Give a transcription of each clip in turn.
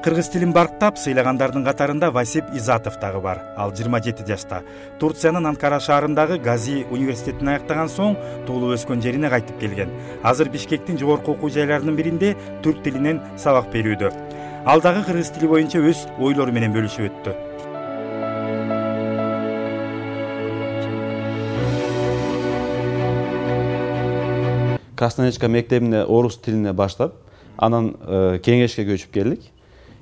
Кыргыз тилин барктап сыйлагандардын катарында Васип Изатов дагы бар. Ал 27 жашта. Турциянын Анкара шаарындагы Гази университетин аяктаган соң туулуп өскөн жерине кайтып келген. Азыр Бишкектин жогорку окуу жайларынын биринде түрк тилинен сабак берүүдө. Ал дагы кыргыз тили боюнча өз ойлору менен бөлүшүп өттү. Красноярска мектебинде орус тилине баштап, анан Кеңешке көчүп келдик.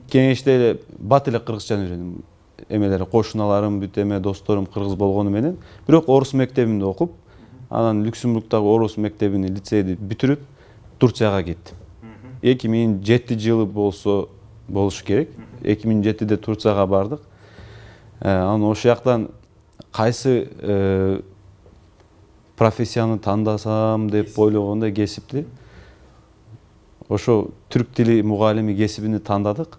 Кеңеште эле бат эле кыргызчаны үйрөндүм. Эмелери кошуналарым, бүт эме досторум кыргыз болгону менен, бирок орус мектебинде окуп, анан Люксембургдагы орус мектебини, лицейди бүтүрүп, Турцияга кеттим. 2007 жылы болушу керек. 2007-де Турцияга бардык. Анан ошол жактан кайсы профессияны тандасам деп ойлогондо кесипти ошо түрк тили мугалими кесибини тандадык.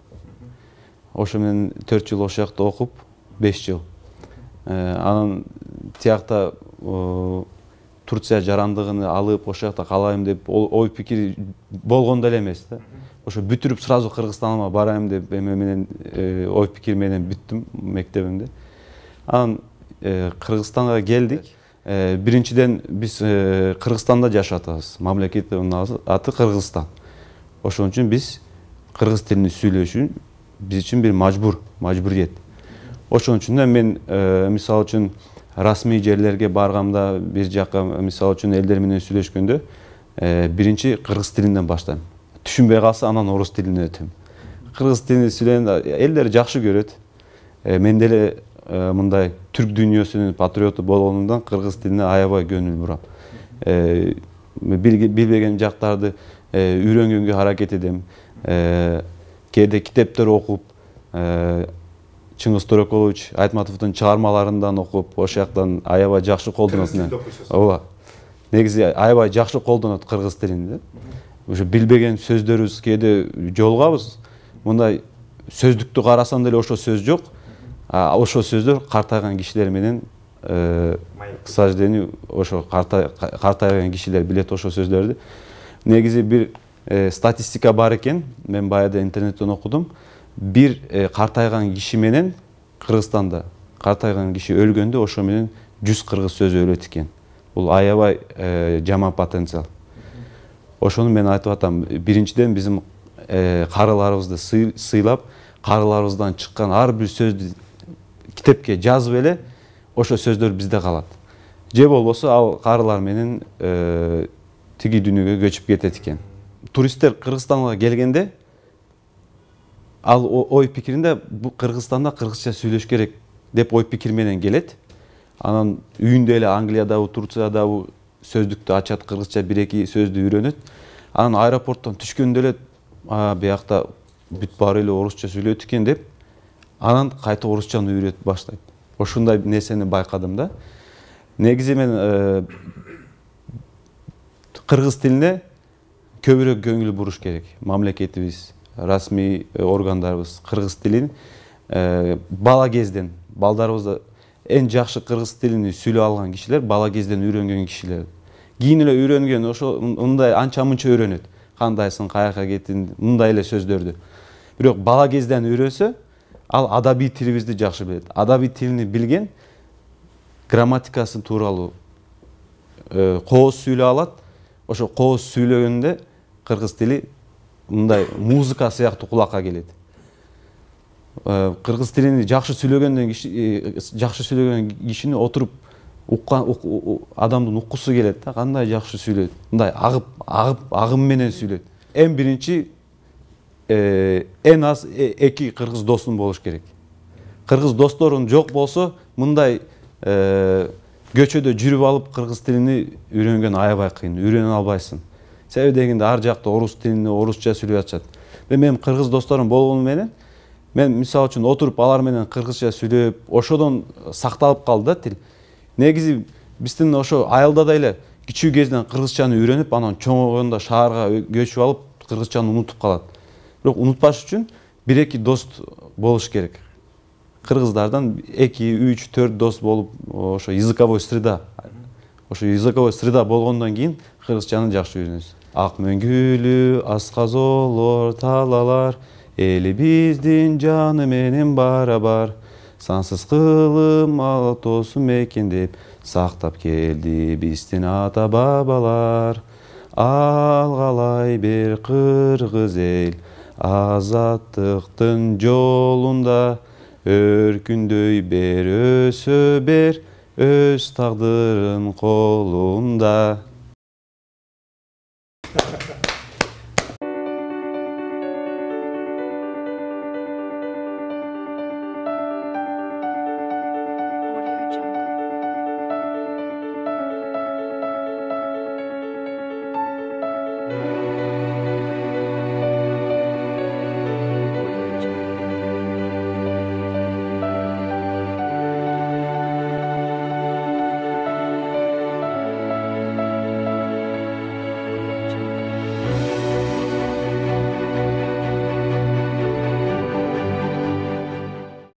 Ошо менен 4 жыл ошол жакта окуп, 5 жыл. Анан тиякта Турция жарандыгын алып, ошол жакта калайм деп ой пикир болгон деле эмес да. Ошо бүтүрүп сразу Кыргызстанга барайм деп эме менен ой пикир менен бүттүм мектебимде. Анан Кыргызстанга келдик. Биринчиден биз Кыргызстанда жашап атабыз. Мамлекеттин аты Кыргызстан. Ошон үчүн биз кыргыз тилин сүйлөшүү биз үчүн бир мажбуриет. Ошон үчүн мен мисалы үчүн расмий жерлерге барганда, бир жакка мисалы үчүн элдер менен сүйлөшкөндө биринчи кыргыз тилинден баштайм. Түшүнбөй калса анан орус тилине өтөм. Кыргыз тилин сүйлөгөндө элдер жакшы көрөт. Мен деле мындай түрк дүйнөсүнүн патриоту болгонумдан кыргыз тилине аябай көңүл бурам. Билбеген жактарды үйрөнгөнгө аракет эдем. Кээде китептер окуп, Чыңгыз Төрөкулович Айтматовдун чыгармаларынан окуп, ошол жактан аябай жакшы колдонот. Ооба. Негизи аябай жакшы колдонот кыргыз тилин. Ошо билбеген сөздөрүбүз кээде жолугабыз. Мындай сөздүктү карасам деле ошол сөз жок. Ошол сөздөр картайган кишилер менен, к сожалению, ошо картайган кишилер билет ошол сөздөрдү. Негизи бир статистика бар экен, мен баягы интернеттен окудум. Бир картайган киши менен Кыргызстанда картайган киши өлгөндө ошо менен 100 кыргыз сөзү өлөт экен. Бул аябай жаман потенциал. Ошону мен айтып атам. Биринчиден биздин карыларыбызды сыйлап, карыларыбыздан чыккан ар бир сөздү китепке жазып эле ошо сөздөр бизде калат. Же болбосо ал карылар менен тиги дүйнөгө көчүп кетет экен. Туристтер Кыргызстанга келгенде ал ой пикиринде бу Кыргызстанда кыргызча сүйлөш керек деп ой пикир менен келет. Анан үйүндө эле Англиядабы, Турциядабы сөздүктү ачат, кыргызча 1-2 сөздү үйрөнөт. Анан аэропорттон түшкөндө эле биякта бүт баары эле орусча сүйлөйт экен деп, анан кайта орусчаны үйрөтүп баштайт. Ошондой нерсени байкадым да. Негизи мен кыргыз тилине көбүрөөк көңүл буруш керек. Мамлекетибиз, расмий органдарыбыз кыргыз тилин бала кезден, балдарыбызда эң жакшы кыргыз тилин сүйлөй алган кишилер бала кезден үйрөнгөн кишилер. Кийин эле үйрөнгөн, ошо мындай анча-мынча үйрөнөт. Кандайсың, каяка кеттиң, мындай эле сөздөрдү. Бирок бала кезден үйрөнсө, ал адабий тилибизди жакшы билет. Адабий тилини билген, грамматикасы тууралуу кооз сүйлөй алат. Ошо кооз сүйлөгөндө кыргыз тили мындай музыка сыяктуу кулакка келет. Кыргыз тилини жакшы сүйлөгөн кишини отуруп адамдын уккусу келет да, кандай жакшы сүйлөйт. Мындай агым менен сүйлөйт. Эң биринчи эң аз 2 кыргыз досуң болуш керек. Кыргыз досторун жок болсо, мындай көчөдө жүрүп алып кыргыз тилини үйрөнгөн аябай кыйын, үйрөнө албайсың. Себеби дегенде ар жакта орус тилине орусча сүйлөп атышат. Менин кыргыз досторум болгону менен мен мисалы үчүн отуруп алар менен кыргызча сүйлөп, ошодон сакталып калды да тил. Негизи биздин ошо айылда да эле кичүү кезден кыргызчаны үйрөнүп, анан чоңойгондо шаарга көчүп алып кыргызчаны унутуп калат. Бирок унутпаш үчүн 1-2 дос болуш керек. Кыргыздардан 2, 3, 4 дос болуп, ошо языковой среда. Ошо языковой среда болгондон кийин кыргызчаны жакшы үйрөнөсүз. Ак мөңгүлүү, асказолор, талалар, элибиздин жаны менен барабар, сансыз кылым атосу мекендеп, сактап келди биздин ата бабалар. Алгалай бер кыргыз эл, азаттыктын жолунда, өркүндөй бер, өсө бер, өз тагдырын колунда.